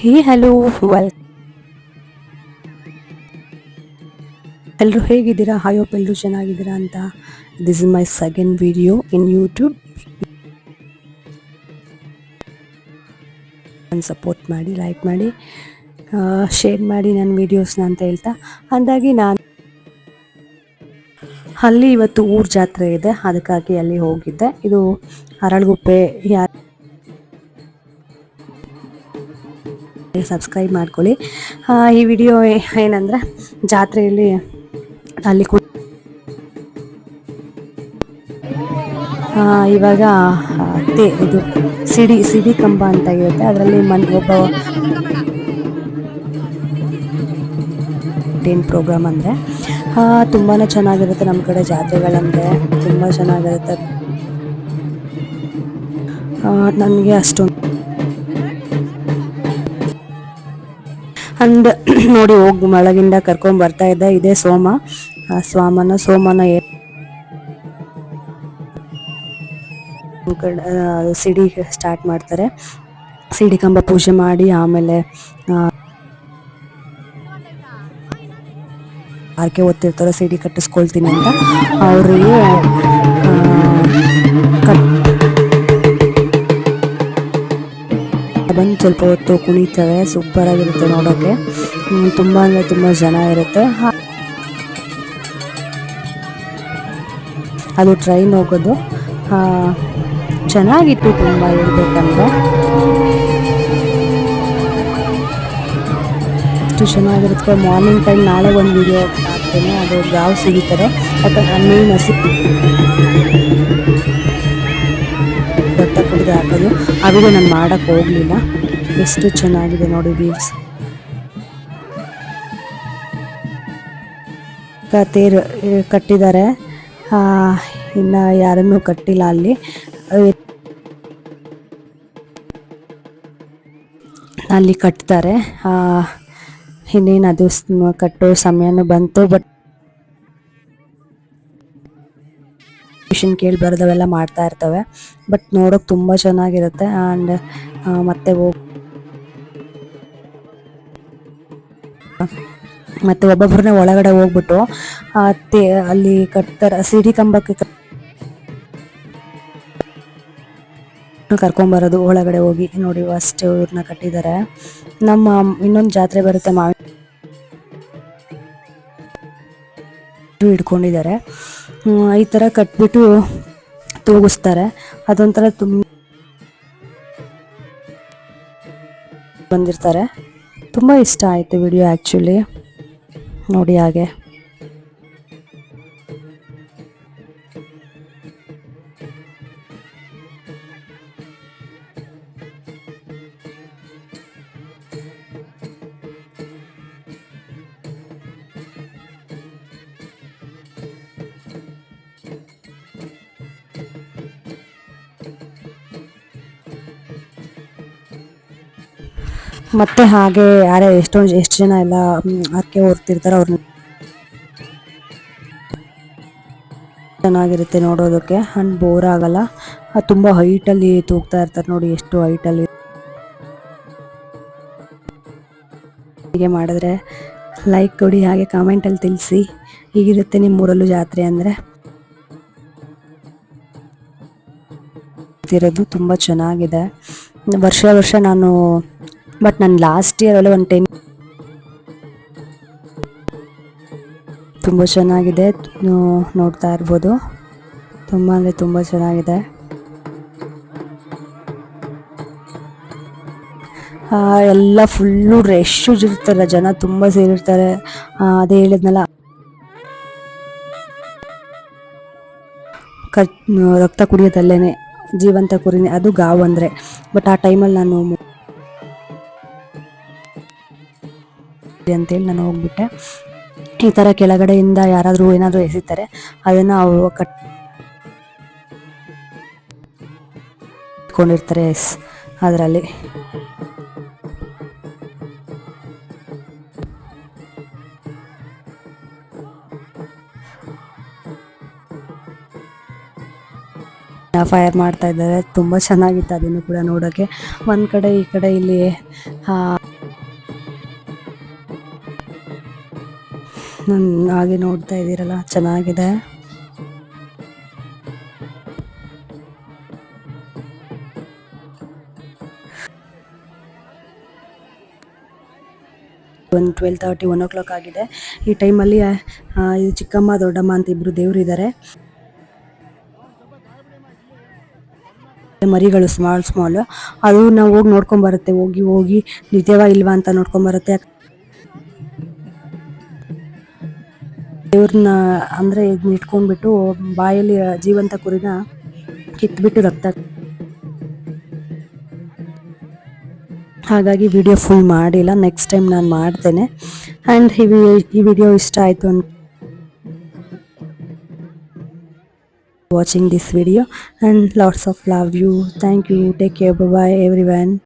Hey hello well ಎಲ್ಲರೂ ಹೇಗಿದ್ದೀರಾ? I hope ಎಲ್ಲರೂ ಚೆನ್ನಾಗಿದ್ದೀರಾ ಅಂತ. This is my second video in YouTube. Support ಮಾಡಿ, ಲೈಕ್ ಮಾಡಿ, ಶೇರ್ ಮಾಡಿ ನನ್ನ ವೀಡಿಯೋಸ್ನ ಅಂತ ಹೇಳ್ತಾ, ಅಂದಾಗಿ ನಾನು ಅಲ್ಲಿ ಇವತ್ತು ಊರ ಜಾತ್ರೆ ಇದೆ, ಅದಕ್ಕಾಗಿ ಅಲ್ಲಿ ಹೋಗಿದ್ದೆ. ಇದು ಅರಳಗುಪ್ಪೆ. ಯಾರು ಸಬ್ಸ್ಕ್ರೈಬ್ ಮಾಡ್ಕೊಳ್ಳಿ. ಈ ವಿಡಿಯೋ ಏನಂದರೆ, ಜಾತ್ರೆಯಲ್ಲಿ ಅಲ್ಲಿ ಇವಾಗ ಇದು ಸಿಡಿ ಕಂಬ ಅಂತ ಇರುತ್ತೆ, ಅದರಲ್ಲಿ ಒಬ್ಬ ಏನು ಪ್ರೋಗ್ರಾಮ್ ಅಂದರೆ ತುಂಬಾ ಚೆನ್ನಾಗಿರುತ್ತೆ. ನಮ್ಮ ಕಡೆ ಜಾತ್ರೆಗಳಂದರೆ ತುಂಬ ಚೆನ್ನಾಗಿರುತ್ತೆ. ನನಗೆ ಅಷ್ಟೊಂದು ಅಂಡ್ ನೋಡಿ, ಹೋಗಿ ಒಳಗಿಂದ ಕರ್ಕೊಂಡು ಬರ್ತಾ ಇದ್ದೆ. ಇದೇ ಸೋಮನ ಸಿಡಿ ಸ್ಟಾರ್ಟ್ ಮಾಡ್ತಾರೆ. ಸಿಡಿ ಕಂಬ ಪೂಜೆ ಮಾಡಿ ಆಮೇಲೆ ಆರ್ಕೆ ಓದ್ತಿರ್ತಾರೆ, ಸಿಡಿ ಕಟ್ಟಿಸ್ಕೊಳ್ತೀನಿ ಅಂತ. ಅವರಿಗೆ ಬಂದು ಸ್ವಲ್ಪ ಹೊತ್ತು ಕುಣಿತವೆ. ಸೂಪರ್ ಆಗಿರುತ್ತೆ ನೋಡೋಕೆ. ತುಂಬ ಅಂದರೆ ತುಂಬ ಜನ ಇರುತ್ತೆ. ಅದು ಟ್ರೈನ್ ಹೋಗೋದು ಚೆನ್ನಾಗಿತ್ತು ತುಂಬ ಹೇಳ್ಬೇಕಂದ್ರೆ. ಅಷ್ಟು ಚೆನ್ನಾಗಿರುತ್ತೆ. ಮಾರ್ನಿಂಗ್ ಟೈಮ್ ನಾಳೆ ಒಂದು ವಿಡಿಯೋ ಹಾಕ್ತೇನೆ, ಅದು ಯಾವ ಸಿಗುತ್ತಾರೆ. ಯಾಕಂದ್ರೆ ಮೇನ್ ಭತ್ತ ಕುಡಿದು ಹಾಕೋದು ಆ ವಿಡಿಯೋ ನಾನು ಮಾಡೋಕ್ಕೆ ಹೋಗಲಿಲ್ಲ. ಎಷ್ಟು ಚೆನ್ನಾಗಿದೆ ನೋಡಿ ವ್ಯೂಸ್. ತೇರು ಕಟ್ಟಿದ್ದಾರೆ, ಇನ್ನು ಯಾರನ್ನೂ ಕಟ್ಟಿಲ್ಲ. ಅಲ್ಲಿ ಕಟ್ತಾರೆ. ಇನ್ನೇನು ಅದು ಕಟ್ಟೋ ಸಮಯನೂ ಬಂತು. ಬಟ್ ಕೇಳಿ ಬರೋದವೆಲ್ಲ ಮಾಡ್ತಾ ಇರ್ತವೆ. ಬಟ್ ನೋಡೋಕೆ ತುಂಬ ಚೆನ್ನಾಗಿರುತ್ತೆ. ಆ್ಯಂಡ್ ಮತ್ತೆ ಒಬ್ಬೊಬ್ಬರನ್ನ ಒಳಗಡೆ ಹೋಗ್ಬಿಟ್ಟು ಅಲ್ಲಿ ಕಟ್ತಾರೆ. ಸಿಡಿ ಕಂಬಕ್ಕೆ ಕರ್ಕೊಂಬರೋದು ಒಳಗಡೆ ಹೋಗಿ. ನೋಡಿ ಅಷ್ಟು ಇವ್ರನ್ನ ಕಟ್ಟಿದ್ದಾರೆ. ನಮ್ಮ ಇನ್ನೊಂದು ಜಾತ್ರೆ ಬರುತ್ತೆ, ಹಿಡ್ಕೊಂಡಿದ್ದಾರೆ. ಈ ಥರ ಕಟ್ಬಿಟ್ಟು ತೂಗಿಸ್ತಾರೆ. ಅದೊಂಥರ ಬಂದಿರ್ತಾರೆ. ತುಂಬ ಇಷ್ಟ ಆಯಿತು ವಿಡಿಯೋ ಆ್ಯಕ್ಚುಲಿ ನೋಡಿ. ಹಾಗೆ ಮತ್ತೆ ಯಾರೇ ಎಷ್ಟು ಜನ ಎಲ್ಲ ಹರಕೆ ಹೊರ್ತಿರ್ತಾರೆ, ಅವ್ರನ್ನ ಚೆನ್ನಾಗಿರುತ್ತೆ ನೋಡೋದಕ್ಕೆ. ಅಂಡ್ ಬೋರ್ ಆಗಲ್ಲ. ತುಂಬ ಹೈಟಲ್ಲಿ ತೂಗ್ತಾ ಇರ್ತಾರೆ ನೋಡಿ, ಎಷ್ಟು ಹೈಟಲ್ಲಿ. ಹೀಗೆ ಮಾಡಿದ್ರೆ ಲೈಕ್ ಕೊಡಿ, ಹಾಗೆ ಕಾಮೆಂಟಲ್ಲಿ ತಿಳಿಸಿ ಹೀಗಿರುತ್ತೆ ನಿಮ್ಮೂರಲ್ಲೂ ಜಾತ್ರೆ ಅಂದರೆ. ಇರೋದು ತುಂಬ ಚೆನ್ನಾಗಿದೆ. ವರ್ಷ ನಾನು ಲಾಸ್ಟ್ ಇಯರಲ್ಲಿ ಒಂದು 10 ತುಂಬ ಚೆನ್ನಾಗಿದೆ. ನೋಡ್ತಾ ಇರ್ಬೋದು, ತುಂಬ ಅಂದರೆ ತುಂಬ ಚೆನ್ನಾಗಿದೆ. ಎಲ್ಲ ಫುಲ್ಲು ರಶ್ಶು ಇರ್ತಾರೆ, ಜನ ತುಂಬ ಸೇರಿರ್ತಾರೆ. ಅದೇ ಹೇಳಿದ್ನಲ್ಲ, ರಕ್ತ ಕುಡಿಯೋದಲ್ಲೇನೆ, ಜೀವಂತ ಕುರಿನೇ ಅದು ಗಾವು ಅಂದರೆ. ಬಟ್ ಆ ಟೈಮಲ್ಲಿ ನಾನು ಅಂತೇಳಿ ನಾನು ಹೋಗ್ಬಿಟ್ಟೆ. ಈ ಥರ ಕೆಳಗಡೆಯಿಂದ ಯಾರಾದರೂ ಏನಾದರೂ ಎಸಿತಾರೆ, ಅದನ್ನು ಅವರು ಕಟ್ಕೊಂಡಿರ್ತಾರೆ ಅದರಲ್ಲಿ. ಫೈರ್ ಮಾಡ್ತಾ ಇದ್ದಾರೆ. ತುಂಬ ಚೆನ್ನಾಗಿತ್ತು ಅದನ್ನು ಕೂಡ ನೋಡೋಕ್ಕೆ. ಒಂದು ಕಡೆ ಈ ಕಡೆ ಇಲ್ಲಿ ನಾನು ಹಾಗೆ ನೋಡ್ತಾ ಇದ್ದೀರಲ್ಲ, ಚೆನ್ನಾಗಿದೆ. ಒಂದು 12:30 1 ಆಗಿದೆ. ಈ ಟೈಮಲ್ಲಿ ಇದು ಚಿಕ್ಕಮ್ಮ ದೊಡ್ಡಮ್ಮ ಅಂತ ಇಬ್ಬರು ದೇವರು ಇದ್ದಾರೆ. ಮರಿಗಳು ಸ್ಮಾಲ್ ಅದು ನಾವು ಹೋಗಿ ನೋಡ್ಕೊಂಬರುತ್ತೆ, ಹೋಗಿ ನಿತ್ಯವ ಇಲ್ವಾ ಅಂತ ನೋಡ್ಕೊಂಬರುತ್ತೆ. ದೇವ್ರನ್ನ ಅಂದರೆ ಇದನ್ನ ಇಟ್ಕೊಂಡ್ಬಿಟ್ಟು ಬಾಯಲ್ಲಿ ಜೀವಂತ ಕುರಿನ ಕಿತ್ಬಿಟ್ಟು ರಕ್ತ, ಹಾಗಾಗಿ ವಿಡಿಯೋ ಫುಲ್ ಮಾಡಿಲ್ಲ. ನೆಕ್ಸ್ಟ್ ಟೈಮ್ ನಾನು ಮಾಡ್ತೇನೆ. ಆ್ಯಂಡ್ ಈ ವಿಡಿಯೋ ಇಷ್ಟ ಆಯಿತು ಅಂತ watching this video and lots of love you. Thank you. Take care. Bye bye everyone.